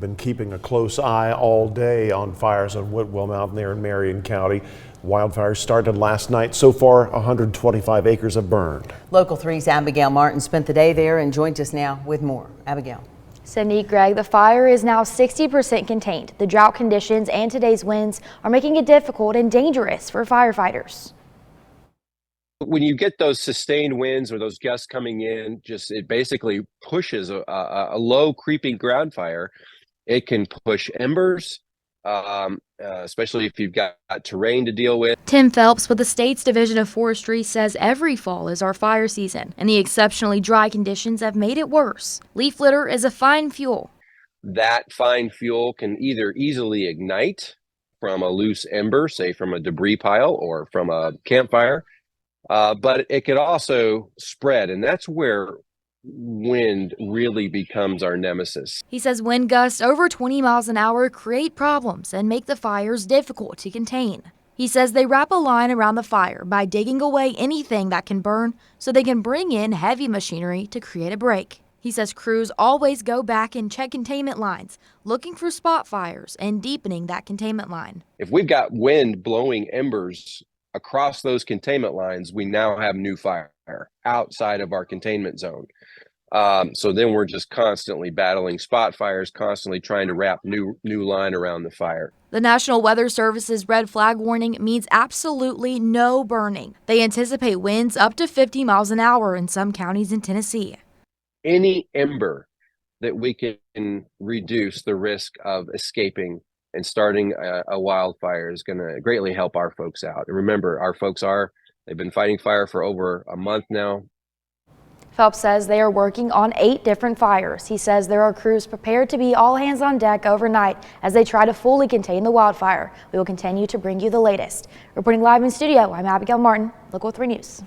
Been keeping a close eye all day on fires on Whitwell Mountain there in Marion County. Wildfires started last night. So far, 125 acres have burned. Local 3's Abigail Martin spent the day there and joins us now with more. Abigail. Cindy, Greg, the fire is now 60% contained. The drought conditions and today's winds are making it difficult and dangerous for firefighters. When you get those sustained winds or those gusts coming in, it basically pushes a low creeping ground fire. It can push embers, especially if you've got terrain to deal with. Tim Phelps with the state's Division of Forestry says every fall is our fire season, and the exceptionally dry conditions have made it worse. Leaf litter is a fine fuel. That fine fuel can either easily ignite from a loose ember, say from a debris pile or from a campfire, but it could also spread, and that's where wind really becomes our nemesis. He says wind gusts over 20 miles an hour create problems and make the fires difficult to contain. He says they wrap a line around the fire by digging away anything that can burn so they can bring in heavy machinery to create a break. He says crews always go back and check containment lines, looking for spot fires and deepening that containment line. If we've got wind blowing embers across those containment lines, we now have new fire outside of our containment zone. So then we're just constantly battling spot fires, constantly trying to wrap new line around the fire. The National Weather Service's red flag warning means absolutely no burning. They anticipate winds up to 50 miles an hour in some counties in Tennessee. Any ember that we can reduce the risk of escaping and starting a wildfire is going to greatly help our folks out. And remember, our folks they've been fighting fire for over a month now. Phelps says they are working on 8 different fires. He says there are crews prepared to be all hands on deck overnight as they try to fully contain the wildfire. We will continue to bring you the latest. Reporting live in studio, I'm Abigail Martin, Local 3 News.